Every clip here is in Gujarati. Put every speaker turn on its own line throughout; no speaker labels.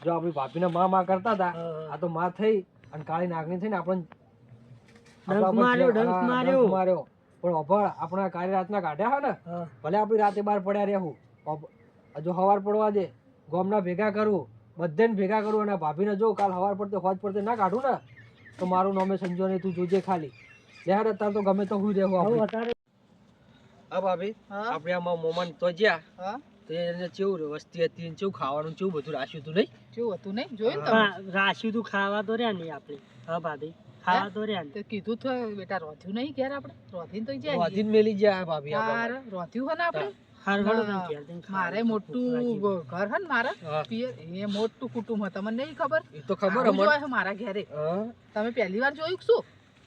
જો આપણી ભાભીને માં કરતા હતા આ તો માં થઈ અને કાળી નાગની થઈને આપણને ડંખ માર્યો પણ અભળ આપણા કાળી રાતના કાઢ્યા હોય ને ભલે આપણી રાતે બહાર પડ્યા રહેવું હજુ સવાર પડવા દે ગોમના ભેગા કરવું બધાને ભેગા કરવું અને ભાભીને જો કાલ સવાર પડતે હોજ પડતે ના કાઢું ને તો મારું નામે સંજો નહીં તું જોજે ખાલી લેહાર અત્યારે તો ગમે તો હું રહેવું આપણે હા ભાભી આપણે આમાં મોમન તો જ્યાં તો એને કેવું વસ્તી હતી ને કેવું ખાવાનું કેવું બધું રાખ્યું હતું નહીં
કેવું હતું નહીં જોયું ને રાખ્યું તું ખાવા તો રહ્યા નહીં આપણે હા ભાભી ખાવા તો રહ્યા તો કીધું તો બેટા રોધ્યું નહીં ક્યારે આપણે રોધીને તો જ્યાં
રોધીને મેલી જ્યાં ભાભી
રોધ્યું હોય ને આપણે મારે મોટું ઘર હે ને મારા એ મોટું કુટુંબ હતા મને નહીં ખબર
એ તો ખબર
અમારે મારા ઘરે તમે પહેલી વાર જોયું શું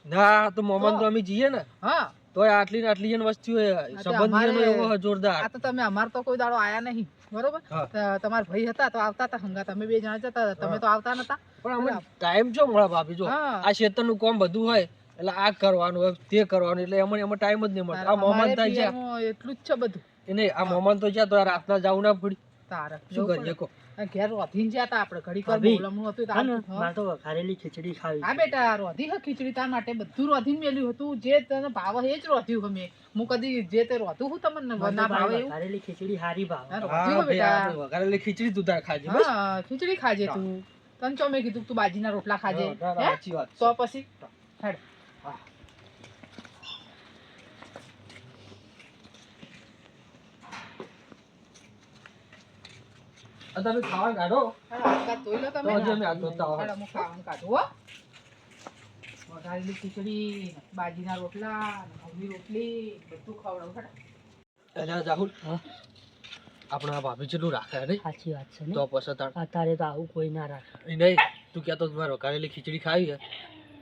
ના તો મોમન તો અમે જઈએ ને હા તો આટલી ને આટલી વસ્તુ સંબંધીઓનો એવો જોરદાર આ
તો તમે અમાર તો કોઈ દાડો આયા નહીં બરોબર તમારા ભાઈ હતા તો આવતા હતા હંગા તમે બે જણા જતા તમે તો આવતા નતા
પણ અમે ટાઈમ જો મળે ભાભી જો આ ક્ષેત્રનું કામ બધું હોય એટલે આ કરવાનું હોય તે કરવાનું એટલે એમાં ટાઈમ જ નહીં મળતો આ મોમન થાય છે એટલું જ છે બધું એને આ મોમન તો જ્યાં તો રાતના જવું ના પડી તારે શું કરીએ કો ઘેર રોધીને જતા આપણે ઘડી કર બોલમનું હતું માર તો વઘારેલી ખીચડી ખાવી હા બેટા રોધી હે ખીચડી તાર માટે બધું રોધીને મેલ્યું હતું જે તને ભાવ એ જ રોધ્યું અમે હું કદી જે તે રોધું હું તમને ના ભાવે વઘારેલી ખીચડી હારી ભાવ રોધ્યું બેટા વઘારેલી ખીચડી તું તાર ખાજે બસ
હા ખીચડી ખાજે તું તને ચો મે કીધું તું બાજીના રોટલા ખાજે સાચી વાત તો પછી હેડ
તમે ખાવાનું કાઢો
આ તોઈ લો તમે
તો અમે આ ધોતા હોય
હું ખાવાનું કાઢું હો વઘારેલી ખીચડી બાજીના રોટલા ઘઉંની રોટલી બધું ખવડાવું
એટલે રાહુલ આપણા ભાભી જેટલું રાખે નહીં
સાચી વાત છે
તો પછી
અત્યારે તો આવું કોઈ ના રાખે
નહીં તું કહેતો મારે વઘારેલી ખીચડી ખાવી છે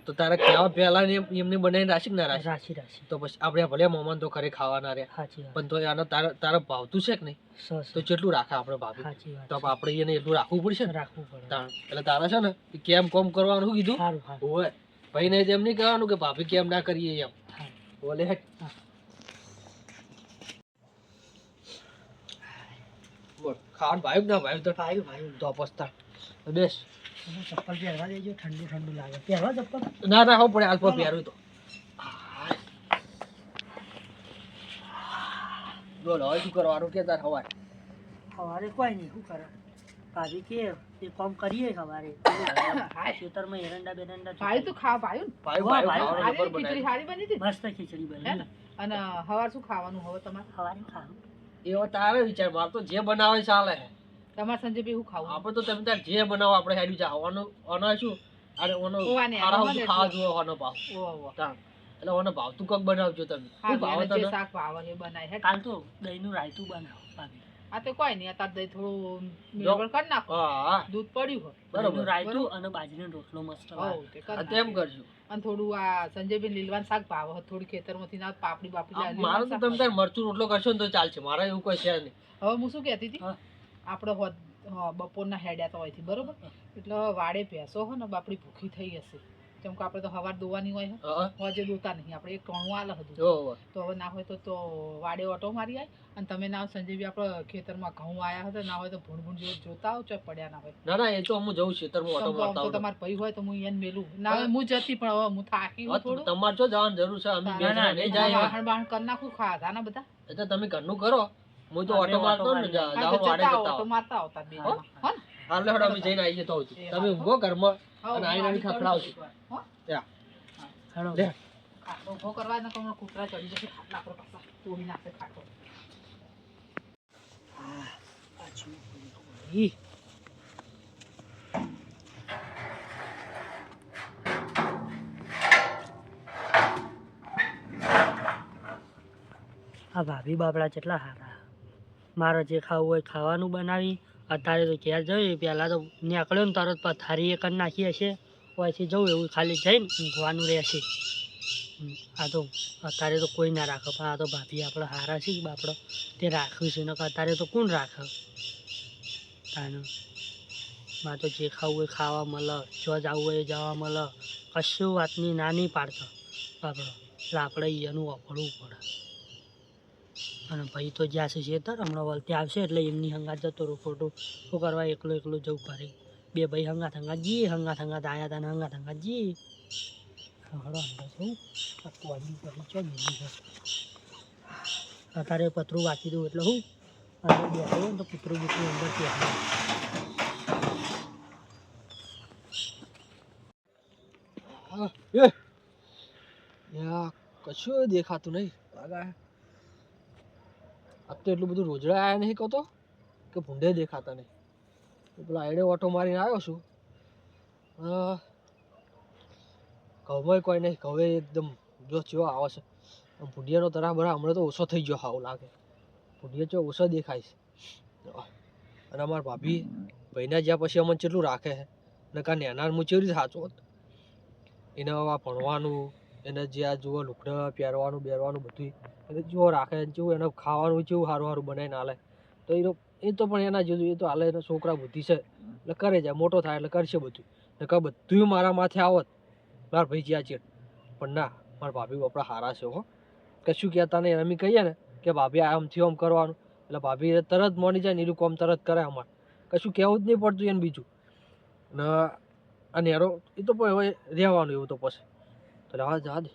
તો તારે કહેવા પહેલા ને એમને બનાવીને રાશી ના રાશી તો પછી આપણે ભલે મોમન તો ખરે ખાવાના રહ્યા પણ તો આનો તારા ભાવતું છે કે નહીં તો જેટલું રાખે આપણે ભાભી તો આપણે એને એટલું રાખવું પડશે ને રાખવું પડે એટલે તારા છે ને કેમ કોમ કરવાનું શું કીધું હોય ભાઈ ને એમ નહીં કહેવાનું કે ભાભી કેમ ના કરીએ એમ બોલે ખાવાનું ભાઈ ના ભાઈ તો ભાઈ તો પસ્તા બેસ
ચપ્પલ પહેરવા દેજો ઠંડુ ઠંડુ લાગે પહેરવા ચપ્પલ
ના ના હો પડે હાલ પર પહેરું તો બોલો હવે શું કરવાનું કે તાર
સવારે કોઈ નહીં શું કરે ભાભી કે એ કામ કરીએ સવારે ખેતરમાં એરંડા બેરંડા ભાઈ તો ખા ભાઈ ખીચડી સારી બની હતી મસ્ત ખીચડી બની અને સવાર શું ખાવાનું હવે તમારે સવારે ખાવાનું
એવો તારે વિચાર માર તો જે બનાવે ચાલે
તમારે સંજય બી હું ખાવું
આપણે તો તમે તાર જે બનાવો આપણે હેડી જવાનું ઓનો શું અરે ઓનો ખારા ખાવા જોવો ઓનો ભાવ એટલે ઓનો ભાવ તું કોક બનાવજો તમે શું ભાવ તને
શાક ભાવ એ બનાય હે કાલ તો દહીંનું રાયતું બનાવો ભાભી આ તો કોઈ નહીં અત્યારે દહીં થોડું મેળવણ કરી નાખો હા દૂધ પડ્યું હોય બરાબર રાયતું અને બાજરીનો રોટલો મસ્ત લાગે
તેમ કરજો
અને થોડું આ સંજયબેન લીલવાન શાક ભાવ થોડી ખેતરમાંથી ના પાપડી બાપડી
મારે તો તમે તાર મરચું રોટલો કરશો ને તો ચાલશે મારે એવું કોઈ છે નહીં
હવે હું શું કહેતી હતી આપણે બપોરના હેડ્યા તો હોયથી બરોબર એટલે વાડે ભેંસો હોય ને બાપડી ભૂખી થઈ હશે કેમ કે આપણે તો હવાર દોવાની હોય હોજે દોતા નહીં આપણે એક ટોણું આલે હતું તો હવે ના હોય તો વાડે ઓટો મારી આય અને તમે ના સંજયભાઈ આપણે ખેતરમાં ઘઉં આયા હતા ના હોય તો ભૂણ જોતા આવ ચોય પડ્યા ના હોય
ના ના એ તો હું જઉં ખેતરમાં ઓટો મારતા
તો તમાર ભાઈ હોય તો હું એને મેલું ના હોય હું જતી પણ હવે હું થાકી હું થોડું
તમારે જો જવાની જરૂર છે અમે બે જણા નહીં જાય
વાહણ બાહણ કરી નાખું ખાધા ના બધા
એટલે તમે ઘરનું કરો હું તો ઓટો મારતો ને જાવ વાડે જતા
ઓટો મારતા આવતા બે જણા હો
હાલે હડો અમે જઈને આવીએ તો તમે ઊંઘો ઘરમાં અને આઈને ખખડાવજો
હેડો લે ખાટો ઉભો કરવા ન કોણ કૂતરા ચડી જશે ખાટલા પર પાછા તોડી નાખે ખાટો આછું ઈ આ ભાભી બાપડા કેટલા સારા મારે જે ખાવું હોય ખાવાનું બનાવી અત્યારે તો ઘેર જઈએ પહેલાં તો નીકળ્યો ને તરત પથારી એ કરી નાખી હશે પછી જવું એવું ખાલી જઈને ઊંઘવાનું રહેશે આ તો અત્યારે તો કોઈ ના રાખે પણ આ તો ભાભી આપણે હારા છે બાપડો તે રાખ્યું છે ને અત્યારે તો કોણ રાખે તાનું માં તો જે ખાવું હોય ખાવા મળે જો જવું હોય જવા મળે કશું વાતની ના નહીં પાડતો બાપડો એટલે આપણે એનું વાપરવું પડે અને ભાઈ તો જ્યાં છે તર હમણાં વળતે આવશે એટલે એમની હંગાત જતો રહું ખોટું શું કરવા એકલો એકલો જવું પડે બે ભાઈ હંગાત હંગાત જી હંગાત હંગાત આયા તા ને હંગાત હંગાત જી હળો અંદર છું આ કોડી કરી ચો બીજી છે અત્યારે પતરું વાંચી દઉં એટલે હું અંદર બેઠો હોય ને તો પુતરું બુતરું અંદર ત્યાં
કશું દેખાતું નહીં લાગા આજ તો એટલું બધું રોજડા આયા નહીં કહો તો કે ભૂંડે દેખાતા નહીં પેલા આઈડે ઓટો મારીને આવ્યો છું ઘઉં કોઈ નહીં ઘઉં એકદમ જો ચેવો આવે છે ભૂંડિયાનો તરા બરા હમણાં તો ઓછો થઈ ગયો આવું લાગે ભૂંડિયા ચો ઓછો દેખાય છે અને અમારા ભાભી ભાઈના જ્યાં પછી અમને કેટલું રાખે છે ને કાં નેનાર હું ચેવી રીતે સાચો એને આ ભણવાનું એને જે આ જુઓ લુકડા પહેરવાનું બેરવાનું બધું એને જેવો રાખે જેવું એને ખાવાનું જેવું સારું સારું બનાવીને હાલે તો એ તો પણ એના જેવું એ તો હાલે એના છોકરા બુદ્ધિ છે એટલે કરે જાય મોટો થાય એટલે કરશે બધું ને કાં બધું મારા માથે આવત મારા ભાઈ જ્યાં છે પણ ના મારા ભાભી બાપડા સારા છે હો કશું કહેતા નહીં અમે કહીએ ને કે ભાભી આમથી આમ કરવાનું એટલે ભાભી તરત મોની જાય ને એનું કામ તરત કરે અમારે કશું કહેવું જ નહીં પડતું એને બીજું ને આ નેરો એ તો હવે રહેવાનું એવું તો પછી તો રહેવા જા દે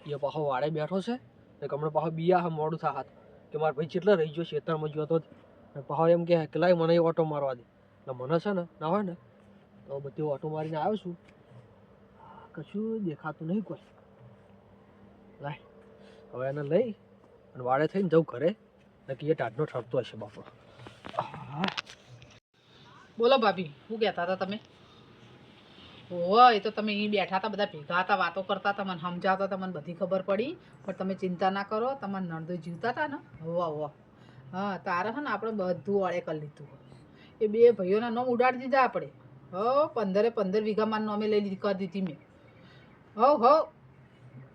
એ પાછો વાડે બેઠો છે ને હમણાં પાછો બીયા મોડું થા હાથ કે મારા ભાઈ કેટલા રહી ગયો ખેતરમાં ગયો તો ને પાછો એમ કે લાય મને ઓટો મારવા દે એટલે મને છે ને ના હોય ને તો બધી ઓટો મારીને આવ્યો છું કશું દેખાતું નહીં કોઈ લાય હવે એને લઈ અને વાડે થઈને જવું ઘરે ને કે એ ટાઢનો ઠરતો હશે બાપો
બોલો ભાભી શું કહેતા હતા તમે હોય એ તો તમે અહીં બેઠા હતા બધા ભેગા હતા વાતો કરતા હતા મને સમજાવતા હતા મને બધી ખબર પડી પણ તમે ચિંતા ના કરો તમારે નણદો જીવતા હતા ને હોવા હા તારે છે ને આપણે બધું વાળે કરી લીધું એ બે ભાઈઓના નામ ઉડાડી દીધા આપણે 15 વીઘામાં નામે લઈ લીધી કરી દીધી મેં હવ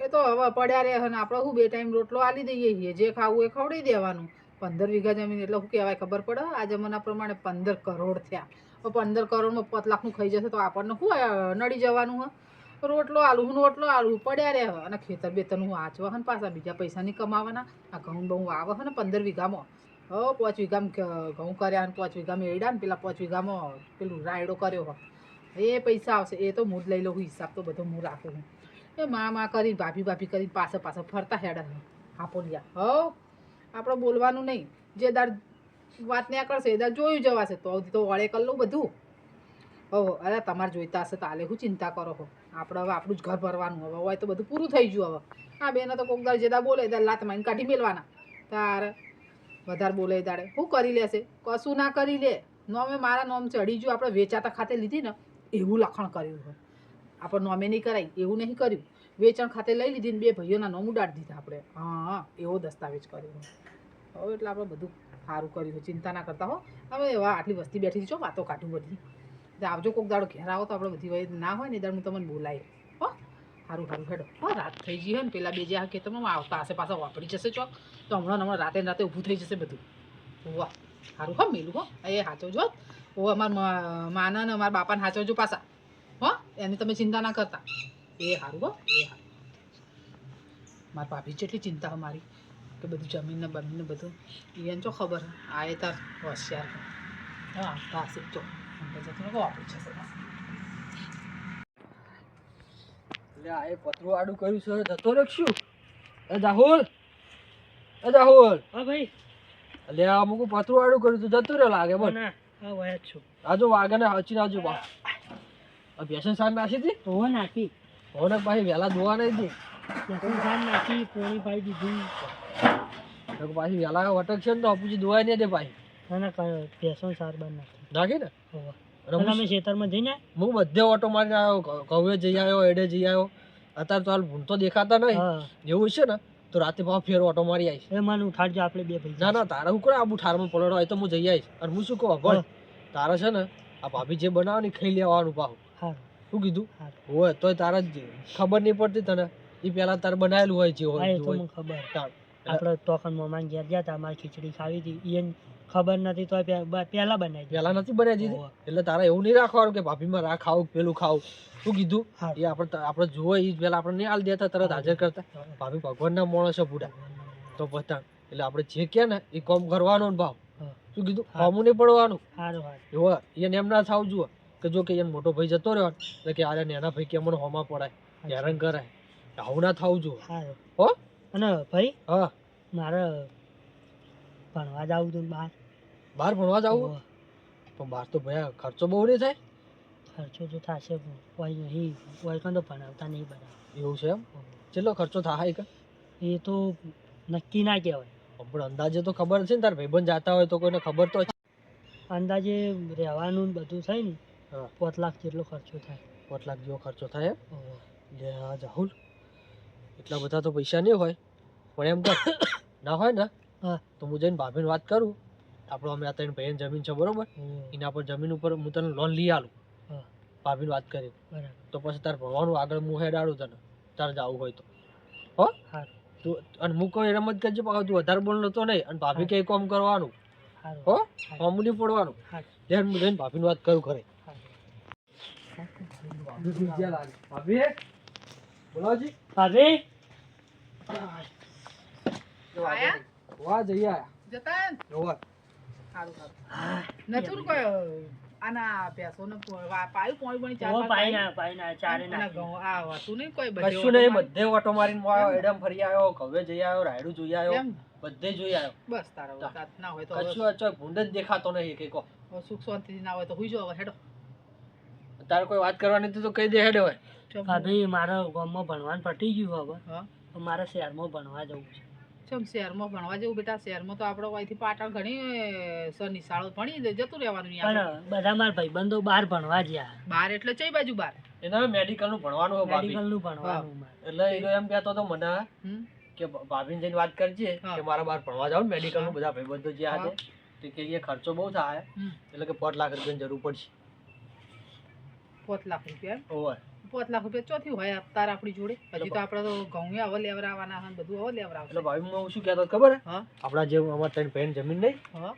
એ તો હવે પડ્યા રહે ને આપણે શું 2 ટાઈમ રોટલો આલી દઈએ છીએ જે ખાવું એ ખવડાવી દેવાનું 15 વીઘા જમીન એટલે શું કહેવાય ખબર પડે આ જમાના પ્રમાણે 15 કરોડ થયા 15 કરોડમાં 5 લાખનું ખાઈ જશે તો આપણને શું નડી જવાનું હ રોટલો આલું પડ્યા રહે અને ખેતર બેતરનું વાંચવા ને પાછા બીજા પૈસા નહીં કમાવાના આ ઘઉં બહુ આવે ને 15 વીઘામાં 5 વીઘામાં ઘઉં કર્યા ને 5 વીઘામાં એડા ને પેલા 5 વીઘામાં પેલું રાયડો કર્યો હો એ પૈસા આવશે એ તો હું જ લઈ લઉં હિસાબ તો બધો હું રાખું છું એ માં કરી ભાભી કરી પાછળ ફરતા હેડા આપોલિયા આપણે બોલવાનું નહીં જે દાર વાત ત્યાં કરશે એ દાર જોયું જવાશે તો વળે કરી લઉં બધું અરે તમારે જોઈતા હશે તાલે શું ચિંતા કરો છો આપણે હવે આપણું જ ઘર ભરવાનું હવે હોય તો બધું પૂરું થઈ ગયું હવે હા બેને તો કોક દાર જે દાર બોલે દાર લાત મારીને કાઢી મેળવાના તારે વધારે બોલે દાડે શું કરી લેશે કશું ના કરી લે નોમે મારા નોમ ચડી ગયું આપણે વેચાતા ખાતે લીધી ને એવું લખણ કર્યું હોય આપણે નોમે નહીં કરાય એવું નહીં કર્યું વેચાણ ખાતે લઈ લીધી ને 2 ભાઈઓના નામ ઉડાડી દીધા આપણે હા એવો દસ્તાવેજ કર્યો હવે એટલે આપણે બધું સારું કર્યું ચિંતા ના કરતા હો હવે એવા આટલી વસ્તી બેઠી છો વાતો કાઢું બધી આવજો કોક દાડો ઘેર આવો તો આપણે બધી વય ના હોય ને દાડ હું તમને બોલાય હો સારું હેડો રાત થઈ ગઈ હોય ને પેલા બે જે આ ખેતરમાં આવતા હશે પાછા વાપરી જશે ચોક તો હમણાં રાતે ઊભું થઈ જશે બધું વાહ સારું હો મેલું હો એ સાચવજો અમારા માના ને અમારા બાપાને સાચવજો પાછા હો એની તમે ચિંતા ના કરતા એ સારું હો એ સારું મારા ભાભી જેટલી ચિંતા હોય મારી કે બધું જમીનને બમીનને બધું એને જો ખબર આ એ તાર હોશિયાર હા પાસે જો વાપરી જશે
એટલે આ એ પતરું આડું કર્યું છે જતો રખશું રાહુલ હા
ભાઈ
એટલે આ અમુક પતરું આડું કર્યું તું જતું રહ્યો લાગે બોલ
હા વયા છું
આજુ વાઘને હચી આજુ બા ભેસન સાર નાખી હતી
તો નાખી
હોને પાછી વહેલા ધોવા નહીં હતી
ભેસન સાર નાખી પોણી પાઈ દીધી
પાછી વહેલા વટક છે ને તો અપુજી ધોવાય નહીં દે પાછી
ભેસન સાર બાર
નાખી ને
તમે ખેતરમાં જઈને
હું બધે ઓટો મારીને આવ્યો ઘઉં જઈ આવ્યો એડે જઈ આવ્યો અત્યારે તો હાલ ભૂલ તો દેખાતા નહીં એવું છે ને તો રાતે ભાવ ફેર ઓટો મારી આવીશ
એ મને ઉઠાડજો આપણે 2 ભાઈ
ના તારે હું કરે આબુ ઠારમાં પલડો હોય તો હું જઈ આવીશ અને હું શું કહું ભણ તારે છે ને આ ભાભી જે બનાવે ને ખાઈ લેવાનું પાહું શું કીધું હોય તોય તારે ખબર નહીં પડતી તને એ પેલા તારે બનાવેલું હોય જે હોય
ખબર આપણે તોખન મોમાન ઘેર ગયા હતા અમારી ખીચડી ખાવી હતી એને ખબર નથી તો પહેલા બનાવી
દીધી એટલે તારે એવું નહીં રાખવાનું કે ભાભીમાં રા ખાવું પેલું ખાવું શું કીધું એ આપણે જોવે એ પેલા આપણે નહીં હાલ દેતા તરત હાજર કરતા ભાભી ભગવાનના માણસ છે પૂરા તો પતાણ એટલે આપણે જે કે ને એ કામ કરવાનો ને ભાવ શું કીધું ખાવું નહીં પડવાનું એવું એને એમ ના થાવ જુઓ કે જો કે એનો મોટો ભાઈ જતો રહ્યો ને, એટલે કે આરે નાના ભાઈ કે અમને હોમાં પડાય હેરાન કરાય, આવું ના થવું જો.
સારું.
હો
અને ભાઈ
હા
મારે ભણવા જાવું હતું બહાર.
બહાર ભણવા જવું પણ બહાર તો ભાઈ ખર્ચો બહુ નહીં થાય.
ખર્ચો તો થશે પણ કોઈ નહીં, કોઈ તો ભણાવતા નહીં બધા.
એવું છે એમ? કેટલો ખર્ચો થાય કે
એ તો નક્કી ના કહેવાય.
પણ અંદાજે તો ખબર છે ને, તાર ભાઈબંધ જાતા હોય તો કોઈને ખબર તો છે.
અંદાજે રહેવાનું ને બધું થાય ને
હા
5 લાખ જેટલો ખર્ચો થાય.
5 લાખ જેવો ખર્ચો થાય એમ?
ઓહો.
લે આ જાહુલ, એટલા બધા તો પૈસા નહીં હોય, પણ એમ કર ના હોય ને
હા.
તો હું જઈને ભાભીને વાત કરું. આપણો અમે આ 3 ભાઈની જમીન છે બરોબર, એના પર જમીન ઉપર હું તને લોન લઈ આલું.
હા
ભાભીને વાત કરી
બરાબર.
તો પછી તાર ભણવાનું આગળ હું હેડાડું તને, તારે જવું હોય તો. હો
સારું
તું અને હું કોઈ રમત કરજે પાછું તું વધારે બોલ નતો નહીં, અને ભાભી કઈ કામ કરવાનું.
સારું.
હો કામ નહીં પડવાનું.
સારું.
ધ્યાન હું જઈને ભાભીને વાત કરું ખરે. ભાભી બોલાવજી.
ભાભી
આયા?
વાહ જઈ આયા.
જતા ને?
જોવા
સારું સારું નતું ને કોઈ આના ભેંસોને પાયું પોણી પોણી ચાર
ઓ
પાંચ
પાઈ ના ચારે
આના
ના
ઘઉં આ હતું નહીં કોઈ બધે
કશું નહીં,
ઓટો
બધે ઓટો મારીને હું આવ્યો, એડમ ફરી આવ્યો, ઘવે જઈ આવ્યો, રાયડું જોઈ આવ્યો,
એમ?
બધે જોઈ આવ્યો.
બસ તારા વખત ના હોય તો હવે
કશું અચોય ભૂંડ જ દેખાતો નહીં કે કો.
સુખ શાંતિથી ના હોય તો હુઈ જાઓ હવે હેડો.
તારે કોઈ વાત કરવાની હતી તો કહી દે હેડે હોય.
ચમ
ભાભી મારા ગામમાં ભણવાનું પટી ગયું હવે.
હા
તો મારે શહેરમાં ભણવા જવું છે.
ચમ શહેરમાં ભણવા જેવું બેટા? શહેરમાં તો આપણે અહીંથી પાટણ ઘણી નિશાળો ભણી જતું રહેવાનું અહીંયા.
પણ બધા મારા ભાઈબંધો બહાર ભણવા ગયા.
બહાર એટલે ચઈ બાજુ બહાર?
એના મેડિકલ નું ભણવાનું હોય ભાભી.
મેડિકલ નું ભણવાનું મારે.
એટલે એ એમ કહેતો હતો મને
હમ?
કે ભાભીને જઈને વાત કરજે
હા.
કે મારા બહાર ભણવા જાવ મેડિકલ નું, બધા ભાઈબંધો જે
હા.
હાથે તો કે એ ખર્ચો બહુ થાય,
હમ.
એટલે કે 5 લાખ રૂપિયાની જરૂર પડશે.
5 લાખ રૂપિયા એમ?
ઓય
5 લાખ રૂપિયા ચોથી હોય અત્યારે આપણી જોડે? હજી તો આપણે તો ઘઉં હવે લેવરાવાના છે ને બધું હવે લેવરાવશે.
એટલે ભાભી હું શું કહેતો હતો ખબર હે?
હા
આપણા જે અમારા 3 ભાઈની જમીન નહીં,
હા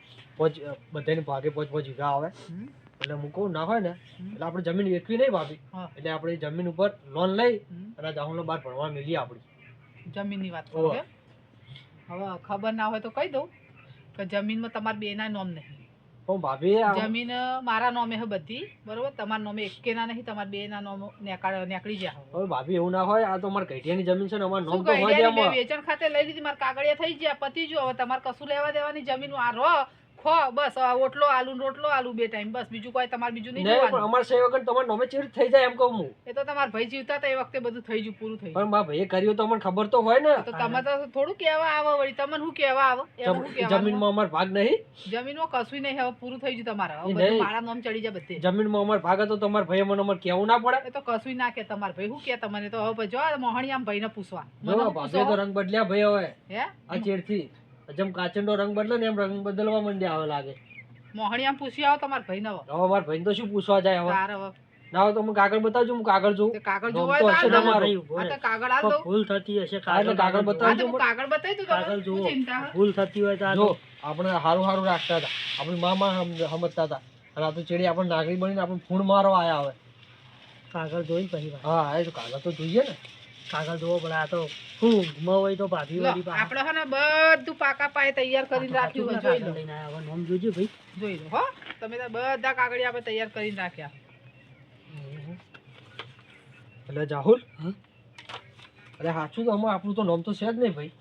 બધાની ભાગે 5-5 વીઘા આવે,
હમ,
એટલે હું કહું ના હોય ને
હમ,
એટલે આપણે જમીન વેચવી નહીં ભાભી,
હા
એટલે આપણે એ જમીન ઉપર લોન લઈ
હમ.
અને જાહુલનો બહાર ભણવા મેલી આપણી.
જમીનની વાત કરો
ઓવે.
એમ? હવે ખબર ના હોય તો કહી દઉં કે જમીનમાં તમારા બેના નોમ નહીં.
પણ ભાભી
જમીન મારા નોમે છે બધી બરોબર, તમારા નોમે એકેના નહીં, તમારા બેના નોમ નીકળી જાય.
હવે ભાભી એવું ના હોય, આ તો અમારે કૈઠિયાની જમીન છે ને, અમારું
શું
નામ તો
કહી
હોય જ
દે,
એમાં.
મેં વેચાણ ખાતે લઈ લીધી, મારા કાગળિયા થઈ ગયા, પતી ગયું. હવે તમારે કશું લેવા દેવાની જમીન આ રહો ખો બસ. હવે ઓટલો આલુ ને રોટલો આલુ 2 ટાઈમ બસ, બીજું કોઈ તમારે બીજું નહીં
નહીં પણ
જોવાનું.
અમારે સે વગર તમારે નોમે ચીડ થઈ જાય એમ કહું હું.
એ તો તમારા ભાઈ જીવતા હતા એ વખતે બધું થઈ ગયું, પૂરું થઈ ગયું.
પણ મારા ભાઈએ કર્યું તો અમને ખબર તો હોય ને.
તો તમે તો થોડું કહેવા આવો વળી, તમને શું કહેવા આવો? એમાં શું કહેવાનું?
જમીનમાં અમારો ભાગ નહીં,
જમીનમાં કશું નહીં, હવે પૂરું થઈ ગયું તમારે. હવે
એ
બધું
નહીં.
મારા નામ ચડી જાય બધે.
જમીનમાં અમારો ભાગ હતો તો અમારા ભાઈએ મને અમારે કહેવું ના પડે.
એ તો કશું ના કે તમારા ભાઈ શું કે તમને? તો હવે જો મોહણી આમ ભાઈને પૂછવા મને
જો
શું
ભાભીએ તો
પૂછો?
રંગ બદલ્યા ભાઈ હવે
હે
આ ચેડથી. જેમ કાચંડો રંગ બદલે ને એમ રંગ બદલવા માંડ્યા હવે લાગે.
મોહણી આમ પૂછી આવો તમારા ભાઈ ને. હવે
હવે અમારા ભાઈને તો શું પૂછવા જાય હવે?
તારે હવે
ના હોય તો હું કાગળ બતાવજો, હું કાગળ જોઉં.
તે કાગળ
નામ
જોવાય
તો
તો
હશે
હાલ દઉં.
તમારું.
ભાઈ ઉભો
આ
રહે.
તો કાગળ હાલ
કોઈ
દઉં.
ભૂલ થતી હશે
હા, એટલે કાગળ
હા
બતાવજો.
તો હું કાગળ બતાવી દઉં
કાગળ
તમને.
જુઓ.
શું ચિંતા હે?
ભૂલ થતી હોય તો આ
જો
તો
આપણે હારું હારું રાખતા હતા, આપણી મામા સમજતા હતા, અને આ તો ચેડી આપણે નાગરિક બનીને આપણે ફૂણ મારવા આયા હવે.
કાગળ જોઈ પછી વાત.
હા એ તો કાગળ તો જોઈએ ને.
કાગળ જોવો પડે. આ તો શું ઊંઘમાં હોય તો ભાભી
લો,
વાળી પાસે.
આપણે હે ને બધું પાકા પાયે તૈયાર કરીને રાખ્યું હોય, જોઈ લો.
લઈને આવ્યા. હવે નામ જોજો ભાઈ.
જોઈ લો હો, તમે તો બધા કાગળિયા આપણે તૈયાર કરીને રાખ્યા.
એટલે જાહુલ,
હા?
અરે સાચું તો આમાં આપણું તો નામ તો છે જ નહીં ભાઈ.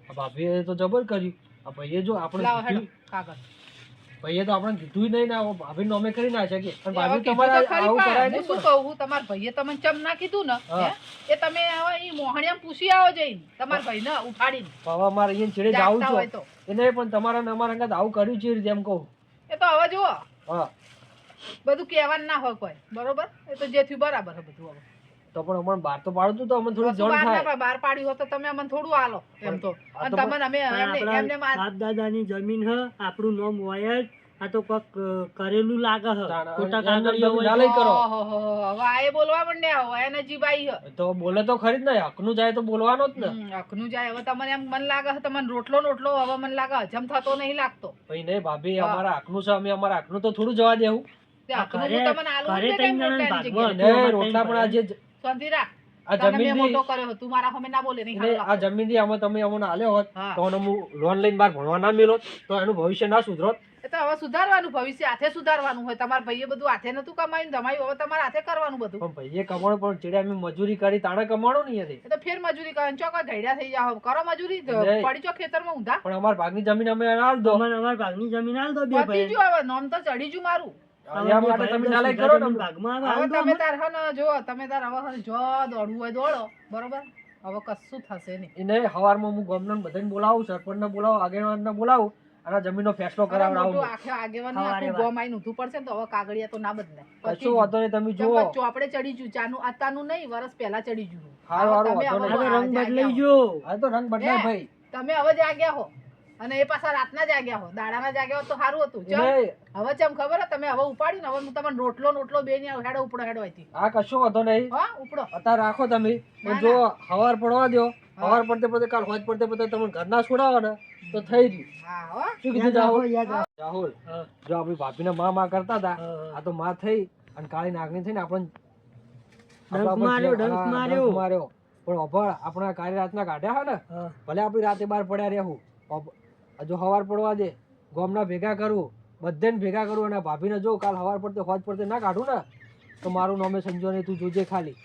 આ ભાભીએ તો જબર કર્યું. આ ભાઈએ જો આપણે
લાવો હેડો
કીધું-
કાગળ.
ભાઈએ તો આપણે કીધું નહીં ને, આ ભાભી નોમે કરી ના શકીએ. અને
હવે
ભાભી
કીધું
તમારે
તો ખરી
આવું
પણ
કરાય
હું
નહીં.
શું કહું, તમારા ભાઈએ તમને ચમ ના કીધું ને
હા.
હે? એ તમે હવે ઈ મોહણિયામાં પૂછી આવો જઈને તમારા ભાઈને ઉઠાડીને
હવે અમારે અહીંયા છેડે જાવું
જાગતા હોય
છે
તો.
એને પણ તમારા ને અમારા અંગત આવું કર્યું છે રીતે એમ કહું.
એ તો હવે જુઓ,
હા
બધું કહેવાનું ના હોય કોઈ, બરોબર? એ તો જે થયું બરાબર છે બધું. હવે
તો પણ અમારે બહાર તો પાડતું તો અમને થોડું
કશું
જણ
બહાર ના
થાય.
પાડે. બહાર પાડ્યું હોત તો તમે અમને થોડું આલો એમ તો.
આ
અને
તો
તમને અમે
પણ
એમને
આપણા
એમને માર-
બાપ દાદાની જમીન હ, આપણું નામ હોય જ. આ તો કોક કરેલું લાગે હ.
તાણા.
ખોટા
એમને
કાગળિયા
તમે
હોય.
ના લઈ કરો.
ઓહોહો, હવે આ એ બોલવા માંડ્યા, હવે એને જીવાઈ હે.
તો બોલે તો ખરી જ ને, હકનું જાય તો બોલવાનો જ ને.
હકનું જાય. હવે તમને એમ મન લાગે છે તમને રોટલો રોટલો હવે મને લાગે હજમ થતો નહીં લાગતો.
ભાઈ નહીં ભાભી,
હા.
અમારા હકનું છે, અમે અમારા હકનું તો થોડું જવા દેવું.
તે
આ
હકનું
ઘરે-
હું તમને આલું
ઘરે
ને
ત્રણ
કેમ
જણાને
રોટલાની
ભાગવા.
જગ્યાએ?
નહીં, રોટલા પણ આજે
શાંતિ રાખ.
આ
તને મેં
જમીન
મોટો કર્યો હતો, તું મારા સામે ના બોલે નહીં. હાલો
આ જમીન થી અમે તમે અમને આલ્યો હોત
હા.
તો એને હું લોન લઈને બહાર ભણવા ના મેલો તો એનું ભવિષ્ય ના સુધરોત.
એ તો હવે સુધારવાનું, ભવિષ્ય હાથે સુધારવાનું હોય. તમારા ભાઈએ બધું હાથે નતું કમાયું, તમારું હવે તમારે હાથે કરવાનું બધું.
પણ ભાઈએ કમાણું, પણ ચેડે અમે મજૂરી કરી તાણે કમાણું નહીં હતી.
એ તો ફેર મજૂરી કરે, ચોકા ઘડિયા થઈ જાવ, કરો મજૂરી, પડી ચો ખેતરમાં ઊંધા.
પણ અમાર ભાગની જમીન અમે આલ દો.
અમાર ભાગની જમીન આલ દો બે
પતી
ભાઈ.
ગયું, હવે નામ તો ચડી ગયું મારું.
અહીંયા માટે તમે નાલાયક કરો ને.
ભાગમાં
હવે
આલ દો.
તમે તાર હે ને જો તમે તાર હવે હે ને જો દોડવું હોય દોડો, બરોબર. હવે કશું થશે નહીં.
એને હવારમાં હું ગામના બધાને બોલાવું, સરપંચને બોલાવું, આગેવાનને બોલાવું અને જમીનનો ફેસલો કરાવડાવું.
મોટું આખે આગેવાની આખું ગોમ આઈને ઊઠું પડશે ને તો હવે કાગળિયા તો ના બદલાય.
કશું વાંધો નહીં, તમે જુઓ.
ચોપડે ચડી ગયું, ચાનું આતાનું નહીં, વર્ષ પહેલા ચડી ગયું.
હારું, હારું,
તમે
વાંધો
હવે
નહીં.
રંગ
જાગ્યા
બદલાઈ
હો.
ગયો.
આ તો રંગ બદલાય ભાઈ.
તમે હવે જાગ્યા હો અને એ પાછા રાતના જાગ્યા હો, દાડાના જાગ્યા હો તો સારું હતું. ચલ
એને
હવે ચમ ખબર હે, તમે હવે ઉપાડ્યું ને હવે હું તમને રોટલો બે ની હેડો ઉપડો હેડો હતી.
આ કશું વાંધો નહીં.
હા ઉપડો.
અત્યારે રાખો તમે.
ના,
પણ જો હવાર પડવા દો, હવાર પડતે પડતે કાલ હોજ પડતે પડતે તમે ઘરના છોડાવો ને તો થઈ ગયું.
હા હો.
શું કીધું
યાદ રાખો,
રાહુલ?
યાદ રાખો.
રાહુલ,
હા.
જો આપણી ભાભીને માં કરતા હતા,
હા.
આ તો માં થઈ અને કાળી નાગણી થઈને આપણને
ડંખ માર્યો, ડંખ માર્યો.
માર્યો. પણ અભળ આપણા કાળી રાતના કાઢ્યા હોય ને,
હા.
ભલે આપણી રાતે બહાર પડ્યા રહેવું, હજુ હવાર પડવા દે, ગામના ભેગા કરવું, બધાને ભેગા કરવું અને ભાભીને જો કાલ હવાર પડતે હોજ પડતે ના કાઢું ને તો મારું નામે સંજો નહીં, તું જોજે ખાલી.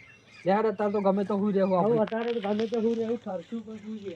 યાર અત્યારે તો ગમે તો હું રહેવું
હવે
આપણે.
અત્યારે તો ગમે તે હું રહેવું, ઠરશું પણ શું છે.